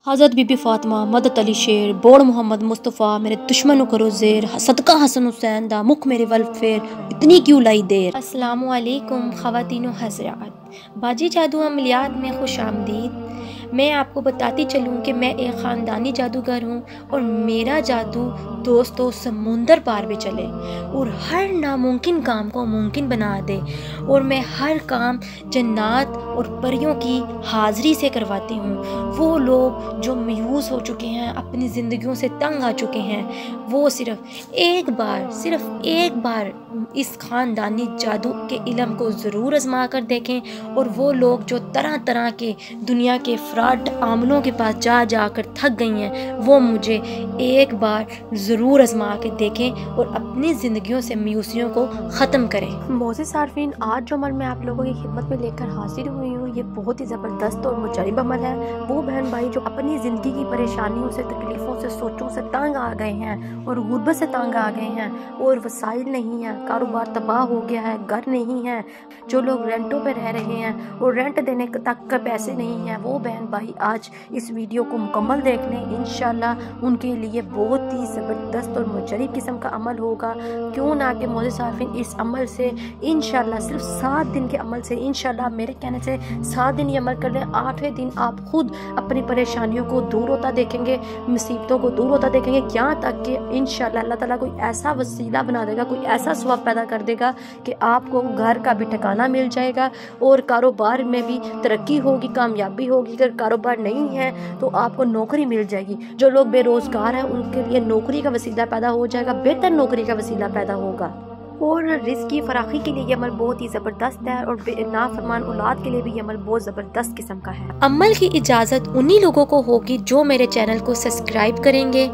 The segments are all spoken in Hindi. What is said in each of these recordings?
हज़रत बीबी फ़ातिमा मदद अली शेर बोड़ मोहम्मद मुस्तफ़ा मेरे दुश्मनों करो ज़ेर सदका हसन हुसैन दा मुख मेरे वल फेर इतनी क्यों लाई देर। अस्सलामु अलैकुम ख़वातीनो हज़रात, बाजी जादू अमलियात में खुश आमदीद। मैं आपको बताती चलूँ कि मैं एक ख़ानदानी जादूगर हूँ और मेरा जादू दोस्तों समुंदर पार भी चले और हर नामुमकिन काम को मुमकिन बना दे। और मैं हर काम जन्नात और परियों की हाज़िरी से करवाती हूँ। वो लोग जो मायूस हो चुके हैं, अपनी ज़िंदगियों से तंग आ चुके हैं, वो सिर्फ़ एक बार इस ख़ानदानी जादू के इल्म को ज़रूर आज़मा कर देखें। और वो लोग जो तरह तरह के दुनिया के फ्रॉड आमलों के पास जा कर थक गई हैं, वो मुझे एक बार ज़रूर आज़मा के देखें और अपनी ज़िंदगियों से मायूसियों को ख़त्म करें। मोअज़्ज़िज़ सारफीन, आज जो अमल मैं आप लोगों की खिदमत में लेकर हाजिर हुई हूँ, ये बहुत ही ज़बरदस्त और मुजरिब अमल है। वो बहन भाई जो अपनी ज़िंदगी की परेशानियों से, तकलीफ़ों से, सोचों से तंग आ गए हैं और गुर्बत से तंग आ गए हैं और वसाइल नहीं है, कारोबार तबाह हो गया है, घर नहीं है, जो लोग रेंटों पर रह रहे हैं और रेंट देने तक का पैसे नहीं हैं, वो बहन भाई आज इस वीडियो को मुकम्मल देख लें। इंशाल्लाह उनके लिए बहुत ही ज़बरदस्त और मुजरिब किस्म का अमल होगा। क्यों ना कि मोअज़्ज़िज़ सारफीन इस अमल से इंशाल्लाह सिर्फ 7 दिन के अमल से, इंशाल्लाह मेरे कहने से 7 दिन ये अमल कर लें, 8वें दिन आप खुद अपनी परेशानियों को दूर होता देखेंगे, मुसीबतों को दूर होता देखेंगे, यहाँ तक कि इंशाल्लाह अल्लाह ताला कोई ऐसा वसीला बना देगा, कोई ऐसा सवाब पैदा कर देगा कि आपको घर का भी ठिकाना मिल जाएगा और कारोबार में भी तरक्की होगी, कामयाबी होगी। अगर कारोबार नहीं है तो आपको नौकरी मिल जाएगी। जो लोग बेरोज़गार हैं उनके लिए नौकरी का वसीला पैदा हो जाएगा, बेहतर नौकरी का वसीला पैदा होगा। और रिज़्क़ की फराखी के लिए ये अमल बहुत ही ज़बरदस्त है और नाफरमान औलाद के लिए भी ये अमल बहुत ज़बरदस्त किस्म का है। अमल की इजाज़त उन्हीं लोगों को होगी जो मेरे चैनल को सब्सक्राइब करेंगे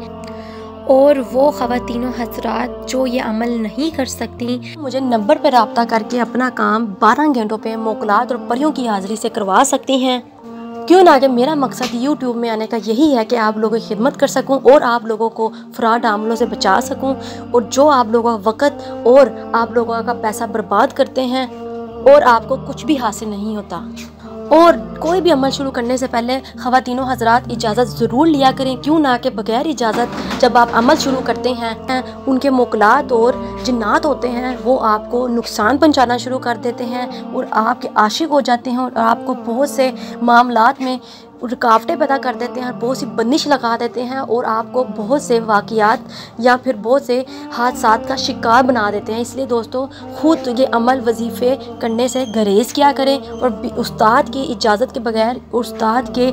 और वो ख़वातीनो हज़रात जो ये अमल नहीं कर सकती, मुझे नंबर पर रब्ता करके अपना काम 12 घंटों पे मोकलात और परियों की हाज़िरी से करवा सकती हैं। क्यों ना कि मेरा मकसद यूट्यूब में आने का यही है कि आप लोगों की खिदमत कर सकूं और आप लोगों को फ्रॉड आमलों से बचा सकूं। और जो आप लोगों का वक़्त और आप लोगों का पैसा बर्बाद करते हैं और आपको कुछ भी हासिल नहीं होता। और कोई भी अमल शुरू करने से पहले ख़वातीनो हज़रात इजाज़त ज़रूर लिया करें। क्यों ना कि बग़ैर इजाज़त जब आप अमल शुरू करते हैं, उनके मुकलात और जिन्नात होते हैं, वो आपको नुकसान पहुंचाना शुरू कर देते हैं और आपके आशिक हो जाते हैं और आपको बहुत से मामलात में रुकावटें पैदा कर देते हैं, बहुत सी बंदिश लगा देते हैं और आपको बहुत से वाक़ियात या फिर बहुत से हादसात का शिकार बना देते हैं। इसलिए दोस्तों खुद ये अमल वजीफ़े करने से गुरेज़ किया करें और उस्ताद की इजाज़त के बगैर, उस्ताद के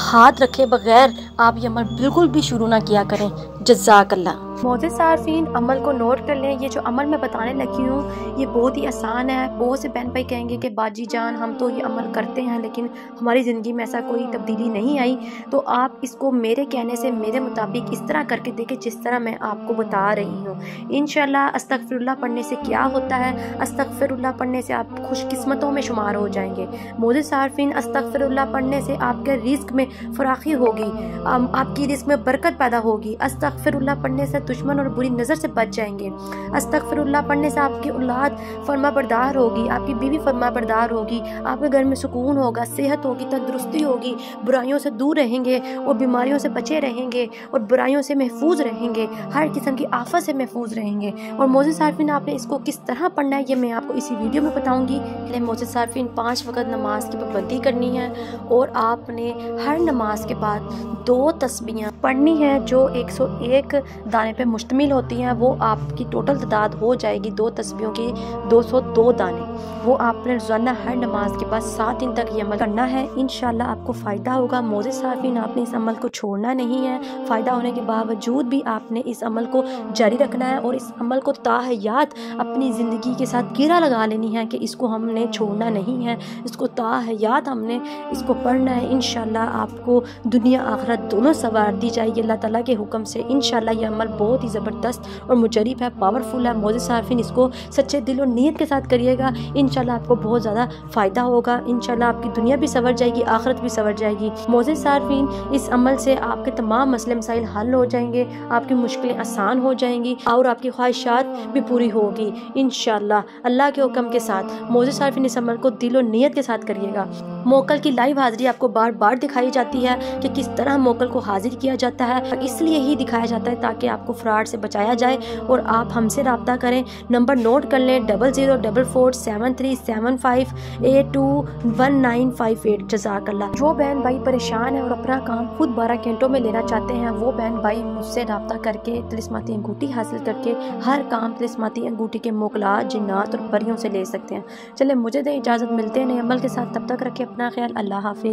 हाथ रखे बगैर आप ये अमल बिल्कुल भी शुरू ना किया करें। जज़ाकल्लाह। मोअज़्ज़िज़ सारफीन, अमल को नोट कर लें। ये जो अमल मैं बताने लगी हूँ ये बहुत ही आसान है। बहुत से बहन भाई कहेंगे कि बाजी जान हम तो ये अमल करते हैं लेकिन हमारी ज़िंदगी में ऐसा कोई तब्दीली नहीं आई। तो आप इसको मेरे कहने से मेरे मुताबिक इस तरह करके देखें जिस तरह मैं आपको बता रही हूँ। इंशाल्लाह अस्तगफिरुल्लाह पढ़ने से क्या होता है, अस्तगफिरुल्लाह पढ़ने से आप खुशकिस्मतों में शुमार हो जाएंगे। मोअज़्ज़िज़ सारफीन, अस्तगफिरुल्लाह पढ़ने से आपके रिज़्क़ में फराखी होगी, आपकी रिज़्क़ में बरकत पैदा होगी। अस्तगफिरुल्लाह पढ़ने से दुश्मन और बुरी नज़र से बच जाएंगे। अस्तगफिरुल्लाह पढ़ने से आपकी औलाद फरमाबरदार होगी, आपकी बीवी फरमाबरदार होगी, आपके घर में सुकून होगा, सेहत होगी, तंदुरुस्ती होगी, बुराइयों से दूर रहेंगे और बीमारियों से बचे रहेंगे और बुराइयों से महफूज रहेंगे, हर किस्म की आफत से महफूज रहेंगे। और मोअज़्ज़िज़ सारफीन आपने इसको किस तरह पढ़ना है ये मैं आपको इसी वीडियो में बताऊँगी। मोअज़्ज़िज़ सारफीन 5 वक़्त नमाज की पाबंदी करनी है और आपने हर नमाज के बाद 2 तस्बीहां पढ़नी है जो 101 दाने पे मुश्तमिल होती हैं। वो आपकी टोटल तादाद हो जाएगी 2 तस्बीहों की 202 दाने। वो आपने रोज़ाना हर नमाज के बाद 7 दिन तक ये अमल करना है। इंशाल्लाह आपको फ़ायदा होगा। मोअज़्ज़िज़ सारफीन आपने इस अमल को छोड़ना नहीं है। फ़ायदा होने के बावजूद भी आपने इस अमल को जारी रखना है और इस अमल को ताहयात अपनी ज़िंदगी के साथ गिरा लगा लेनी है कि इसको हमने छोड़ना नहीं है, इसको ताहयात हमने इसको पढ़ना है। इंशाल्लाह आपको दुनिया आखिरत दोनों सवार दी जाएगी अल्लाह ताला के हुक्म से। इंशाल्लाह ये अमल बहुत ही ज़बरदस्त और मुजरिब है, पावरफुल है। मोज़े सार्फिन इसको सच्चे दिल और नीयत के साथ करिएगा, इंशाल्लाह आपको बहुत ज़्यादा फ़ायदा होगा। इंशाल्लाह आपकी दुनिया भी संवर जाएगी, आखिरत भी संवर जाएगी। मोज़े सार्फिन इस अमल से आपके तमाम मसले मसाइल हल हो जाएंगे, आपकी मुश्किलें आसान हो जाएंगी और आपकी ख्वाहिशात भी पूरी होगी इंशाल्लाह अल्लाह के हुक्म के साथ। मोज़े सार्फिन इस अमल को दिल और नीयत के साथ करिएगा। मोकल की लाइव हाजिरी आपको बार बार दिखाई जाती है कि किस तरह मोकल को हाजिर किया जाता है, इसलिए ही दिखाया जाता है ताकि आपको फ्रॉड से बचाया जाए और आप हमसे रब्ता करें। नंबर नोट कर लें 00447375821958। जज़ाकल्लाह। जो बहन भाई परेशान है और अपना काम खुद 12 घंटों में लेना चाहते हैं, वो बहन भाई मुझसे रब्ता करके तिलिस्माती अंगूठी हासिल करके हर काम तिलिस्माती अंगूठी के मोकलात, जिन्नात और परियों से ले सकते हैं। चले मुझे दे इजाज़त, मिलते हैं नए अमल के साथ, तब तक रखें अपना ख्याल। अल्लाह हाफिज़।